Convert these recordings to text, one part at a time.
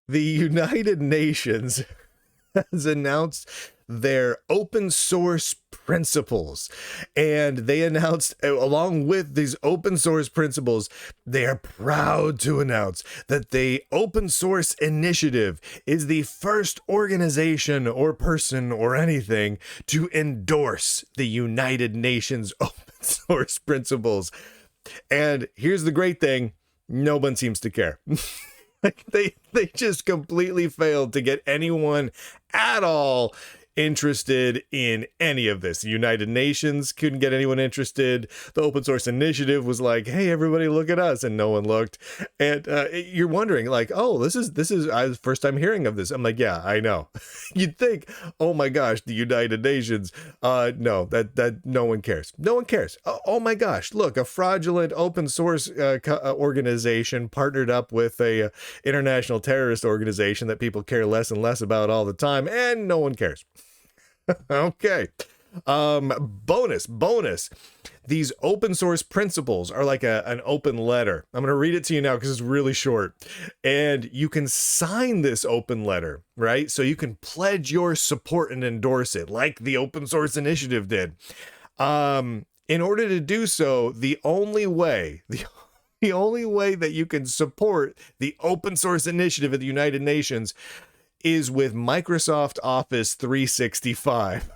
The United Nations has announced their open source principles. And they announced, along with these open source principles, they are proud to announce that the Open Source Initiative is the first organization or person or anything to endorse the United Nations open source principles. And here's the great thing, no one seems to care. Like they just completely failed to get anyone at all interested in any of this. The United Nations couldn't get anyone interested. The Open Source Initiative was like, hey, everybody look at us, and no one looked. And you're wondering like, oh, this is I was first time hearing of this. I'm like, yeah, I know. You'd think, oh my gosh, the United Nations. No, that no one cares. No one cares. Oh my gosh, look, a fraudulent open source organization partnered up with a international terrorist organization that people care less and less about all the time, and no one cares. Okay. Bonus. These open source principles are like an open letter. I'm going to read it to you now because it's really short. And you can sign this open letter, right? So you can pledge your support and endorse it like the Open Source Initiative did. In order to do so, the only way that you can support the Open Source Initiative at the United Nations is with Microsoft Office 365.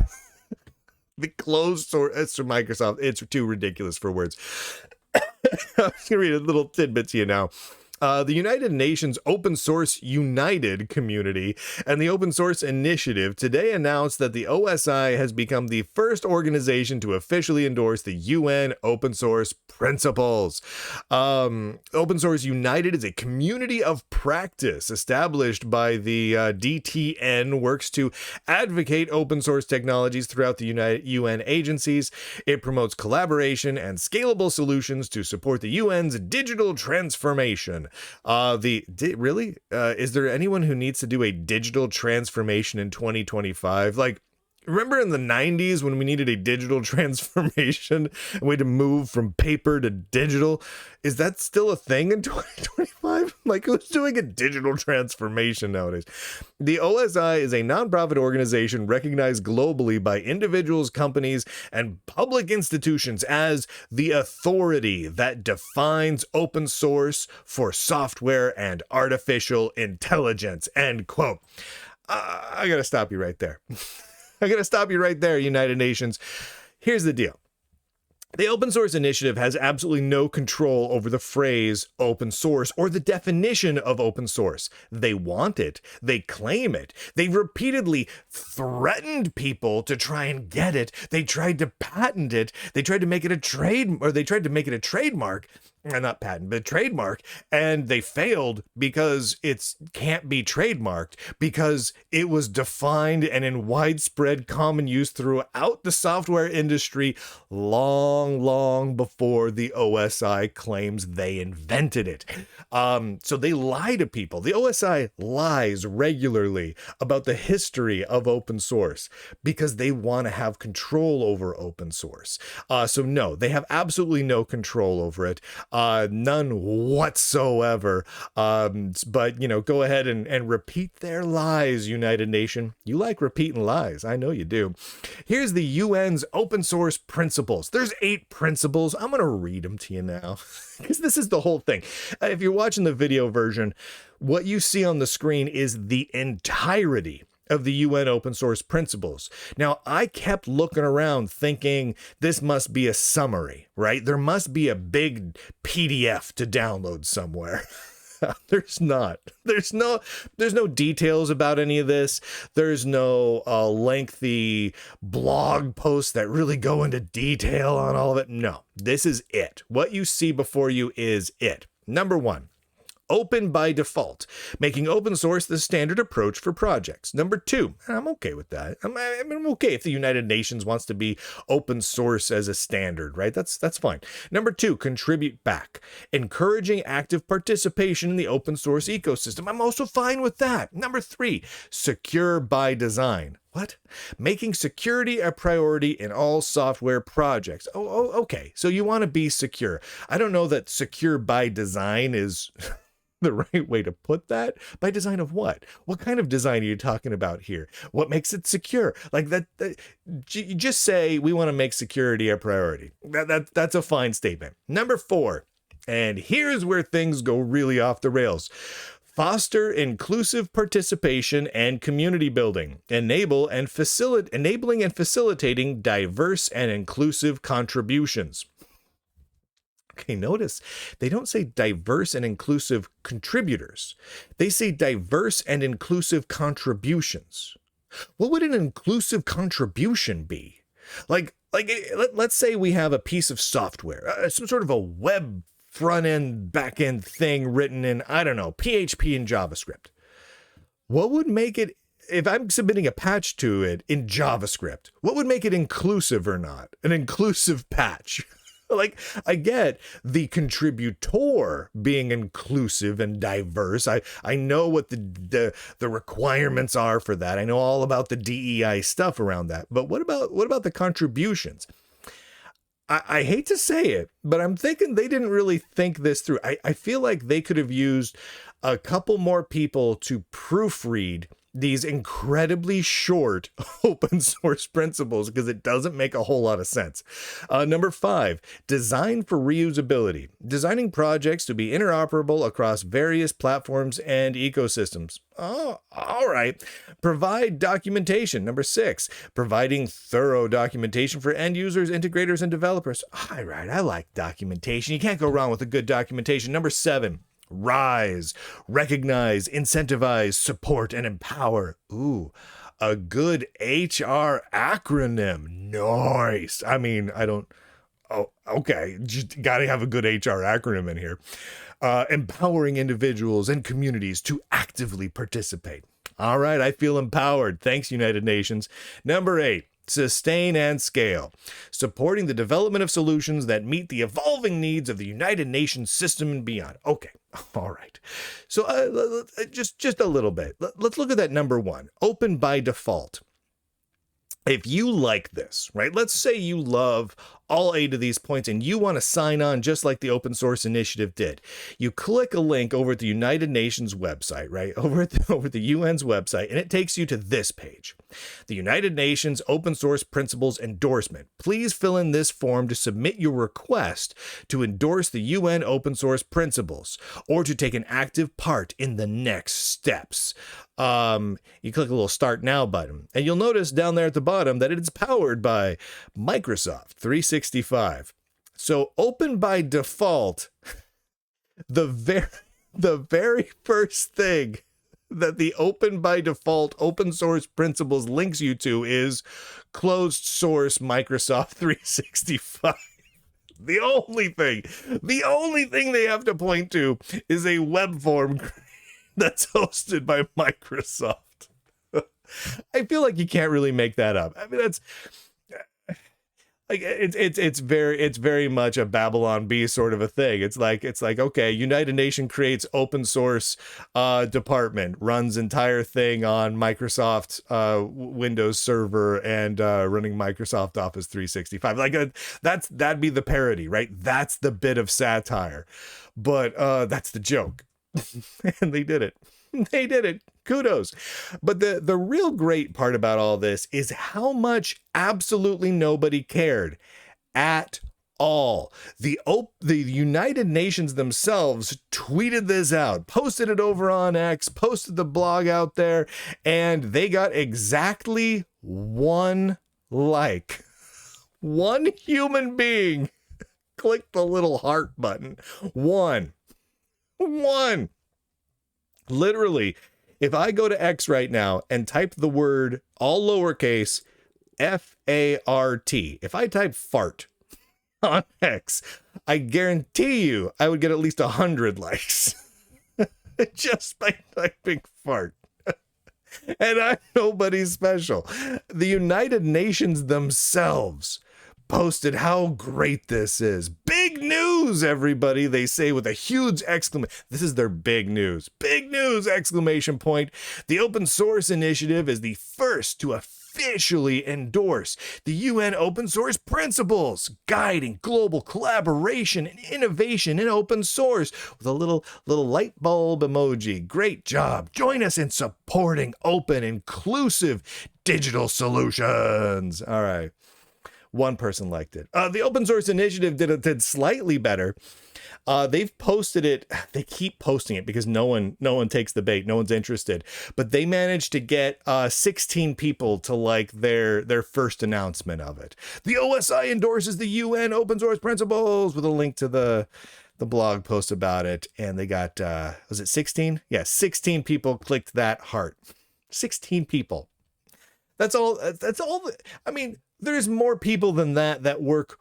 The closed source, it's for Microsoft. It's too ridiculous for words. I'm just going to read a little tidbit to you now. The United Nations Open Source United community and the Open Source Initiative today announced that the OSI has become the first organization to officially endorse the UN open source principles. Open Source United is a community of practice established by the DTN, works to advocate open source technologies throughout the UN agencies. It promotes collaboration and scalable solutions to support the UN's digital transformation. Is there anyone who needs to do a digital transformation in 2025? Like, remember in the 90s when we needed a digital transformation and we had to move from paper to digital? Is that still a thing in 2025? Like, who's doing a digital transformation nowadays? The OSI is a nonprofit organization recognized globally by individuals, companies, and public institutions as the authority that defines open source for software and artificial intelligence. End quote. I gotta stop you right there. United Nations. Here's the deal. The Open Source Initiative has absolutely no control over the phrase open source or the definition of open source. They want it. They claim it. They repeatedly threatened people to try and get it. They tried to patent it. They tried to make it a trademark. Not patent, but trademark, and they failed because it can't be trademarked because it was defined and in widespread common use throughout the software industry long before the OSI claims they invented it. So they lie to people. The OSI lies regularly about the history of open source because they want to have control over open source. So no, they have absolutely no control over it. None whatsoever. But, go ahead and repeat their lies, United Nation. You like repeating lies. I know you do. Here's the UN's open source principles. There's 8 principles. I'm going to read them to you now because this is the whole thing. If you're watching the video version, what you see on the screen is the entirety of the UN open source principles. Now, I kept looking around thinking this must be a summary, right? There must be a big PDF to download somewhere. There's not. There's no details about any of this. There's no lengthy blog posts that really go into detail on all of it. No, this is it. What you see before you is it. Number 1. Open by default, making open source the standard approach for projects. Number 2, I'm okay with that. I'm okay if the United Nations wants to be open source as a standard, right? That's fine. Number 2, contribute back, encouraging active participation in the open source ecosystem. I'm also fine with that. Number 3, secure by design. What? Making security a priority in all software projects. Okay. So you want to be secure. I don't know that secure by design is the right way to put that? By design of what? What kind of design are you talking about here? What makes it secure? Like you just say we want to make security a priority. That's a fine statement. Number 4, and here's where things go really off the rails. Foster inclusive participation and community building. Enabling and facilitating diverse and inclusive contributions. Okay, notice they don't say diverse and inclusive contributors. They say diverse and inclusive contributions. What would an inclusive contribution be? Let's say we have a piece of software, some sort of a web front-end, back-end thing written in, I don't know, PHP and JavaScript. What would make it, if I'm submitting a patch to it in JavaScript, what would make it inclusive or not? An inclusive patch. Like, I get the contributor being inclusive and diverse. I know what the requirements are for that. I know all about the DEI stuff around that. But what about the contributions? I hate to say it, but I'm thinking they didn't really think this through. I feel like they could have used a couple more people to proofread these incredibly short open source principles, because it doesn't make a whole lot of sense. Number 5, design for reusability. Designing projects to be interoperable across various platforms and ecosystems. Oh, all right. Provide documentation. Number 6, providing thorough documentation for end users, integrators, and developers. All right, I like documentation. You can't go wrong with a good documentation. Number 7, rise, recognize, incentivize, support, and empower. Ooh, a good HR acronym. Nice. I mean, okay. Just gotta have a good HR acronym in here. Empowering individuals and communities to actively participate. All right, I feel empowered. Thanks, United Nations. Number 8, sustain and scale, supporting the development of solutions that meet the evolving needs of the United Nations system and beyond. Okay, all right. So just a little bit. Let's look at that number 1, open by default. If you like this, right? Let's say you love all 8 of these points and you want to sign on just like the Open Source Initiative did. You click a link over at the United Nations website, right? Over at the UN's website, and it takes you to this page. The United Nations Open Source Principles Endorsement. Please fill in this form to submit your request to endorse the UN Open Source Principles or to take an active part in the next steps. You click a little Start Now button, and you'll notice down there at the bottom that it's powered by Microsoft 365. So open by default, the very first thing that the open by default open source principles links you to is closed source Microsoft 365. The only thing they have to point to is a web form that's hosted by Microsoft. I feel like you can't really make that up. I mean, that's like it's very much a Babylon Bee sort of a thing. It's like okay, United Nations creates open source department, runs entire thing on Microsoft Windows Server and running Microsoft Office 365. Like that'd be the parody, right? That's the bit of satire, but that's the joke. And they did it. They did it. Kudos. But the real great part about all this is how much absolutely nobody cared at all. The United Nations themselves tweeted this out, posted it over on X, posted the blog out there, and they got exactly 1 like. 1 human being clicked the little heart button. 1. Literally, if I go to X right now and type the word all lowercase FART, if I type fart on X, I guarantee you I would get at least 100 likes just by typing fart. And I'm nobody special. The United Nations themselves posted how great this is. Big news, everybody, they say with a huge exclamation. This is their big news. Big news, exclamation point. The Open Source Initiative is the first to officially endorse the UN open source principles guiding global collaboration and innovation in open source with a little light bulb emoji. Great job. Join us in supporting open, inclusive digital solutions. All right. One person liked it. The open source initiative did slightly better. They've posted it. They keep posting it because no one takes the bait. No one's interested. But they managed to get 16 people to like their first announcement of it. The OSI endorses the UN open source principles with a link to the blog post about it. And they got was it 16? Yeah, 16 people clicked that heart. 16 people. That's all. I mean, there's more people than that work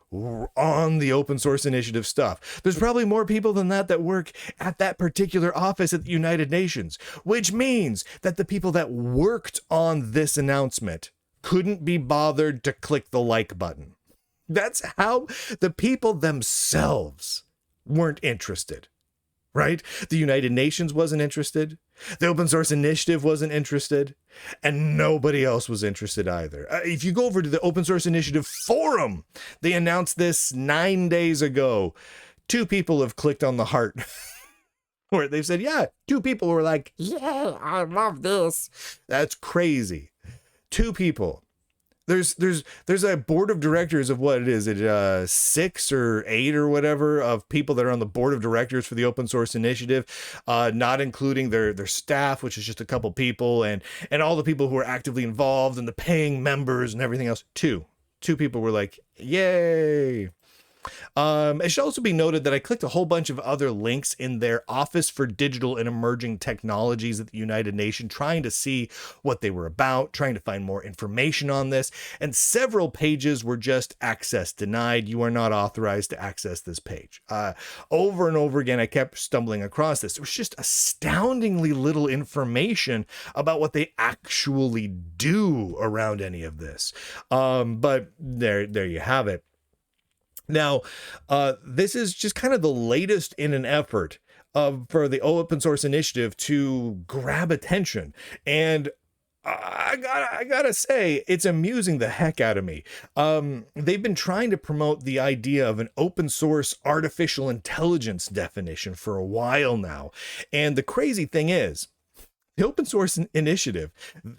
on the open source initiative stuff. There's probably more people than that work at that particular office at the United Nations, which means that the people that worked on this announcement couldn't be bothered to click the like button. That's how the people themselves weren't interested. Right? The United Nations wasn't interested. The open source initiative wasn't interested. And nobody else was interested either. If you go over to the open source initiative forum, they announced this 9 days ago. 2 people have clicked on the heart. Where they've said, yeah, 2 people were like, yeah, I love this. That's crazy. 2 people. There's a board of directors of what it is, 6 or 8 or whatever of people that are on the board of directors for the open source initiative, not including their staff, which is just a couple people, and all the people who are actively involved and the paying members and everything else. 2 people were like, yay. It should also be noted that I clicked a whole bunch of other links in their Office for Digital and Emerging Technologies at the United Nations, trying to see what they were about, trying to find more information on this, and several pages were just access denied. You are not authorized to access this page. Over and over again, I kept stumbling across this. There was just astoundingly little information about what they actually do around any of this. But there you have it. Now, this is just kind of the latest in an effort for the open source initiative to grab attention. And I gotta say, it's amusing the heck out of me. They've been trying to promote the idea of an open source artificial intelligence definition for a while now. And the crazy thing is, the open source initiative,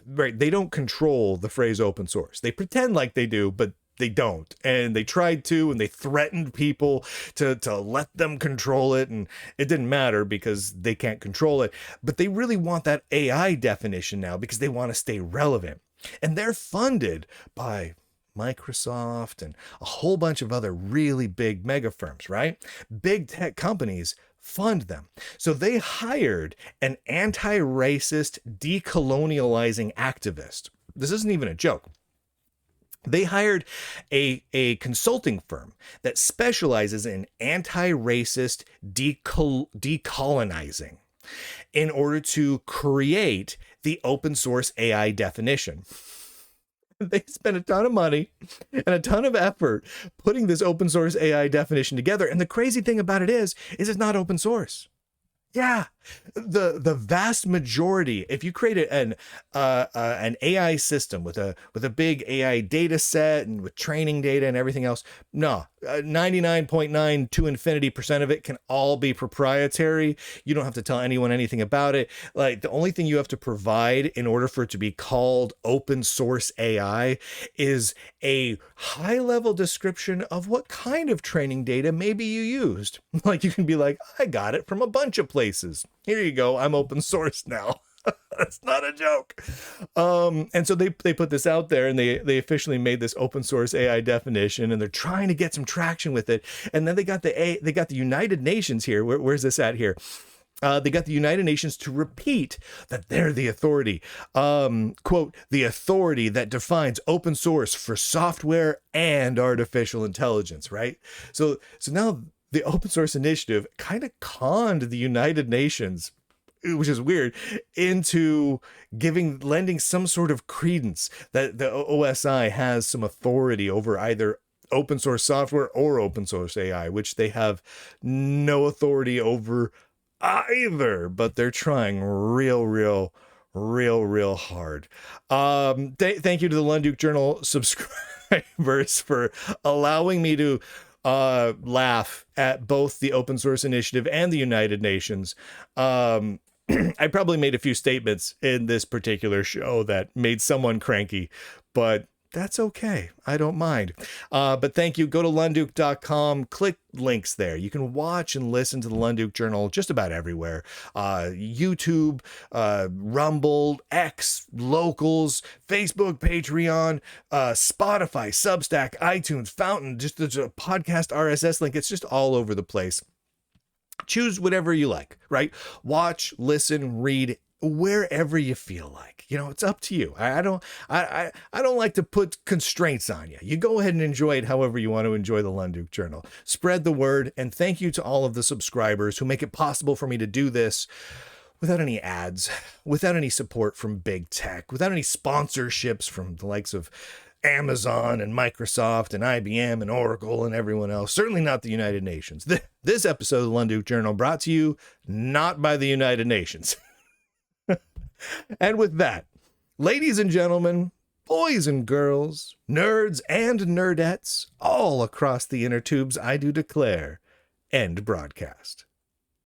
right, they don't control the phrase open source. They pretend like they do, but they don't. And they tried to, and they threatened people to let them control it. And it didn't matter because they can't control it. But they really want that AI definition now because they want to stay relevant. And they're funded by Microsoft and a whole bunch of other really big mega firms, right? Big tech companies fund them. So they hired an anti-racist, decolonializing activist. This isn't even a joke. They hired a consulting firm that specializes in anti-racist decolonizing in order to create the open source AI definition. They spent a ton of money and a ton of effort putting this open source AI definition together. And the crazy thing about it is it's not open source. Yeah, the vast majority, if you create an AI system with a big AI data set and with training data and everything else, no, 99.9 to infinity% of it can all be proprietary. You don't have to tell anyone anything about it. Like, the only thing you have to provide in order for it to be called open source AI is a high level description of what kind of training data maybe you used. Like, you can be like, I got it from a bunch of places. Here you go. I'm open source now. That's not a joke. And so they put this out there, and they officially made this open source AI definition, and they're trying to get some traction with it. And then they got the United Nations here. Where's this at here? They got the United Nations to repeat that they're the authority, quote, the authority that defines open source for software and artificial intelligence, right? So now the open source initiative kind of conned the United Nations, which is weird, into lending some sort of credence that the OSI has some authority over either open source software or open source AI, which they have no authority over either, but they're trying real real hard. Thank you to the Lunduke Journal subscribers for allowing me to laugh at both the open source initiative and the United Nations. I probably made a few statements in this particular show that made someone cranky, but that's okay. I don't mind. But thank you. Go to lunduke.com, click links there. You can watch and listen to the Lunduke Journal just about everywhere. YouTube, Rumble, X, Locals, Facebook, Patreon, Spotify, Substack, iTunes, Fountain, just a podcast RSS link. It's just all over the place. Choose whatever you like, right? Watch, listen, read, wherever you feel like. You know, it's up to you. I don't like to put constraints on you. You go ahead and enjoy it however you want to enjoy the Lunduke Journal. Spread the word, and thank you to all of the subscribers who make it possible for me to do this without any ads, without any support from big tech, without any sponsorships from the likes of Amazon and Microsoft and IBM and Oracle and everyone else. Certainly not the United Nations. This episode of the Lunduke Journal brought to you not by the United Nations. And with that, ladies and gentlemen, boys and girls, nerds and nerdettes, all across the inner tubes, I do declare, end broadcast.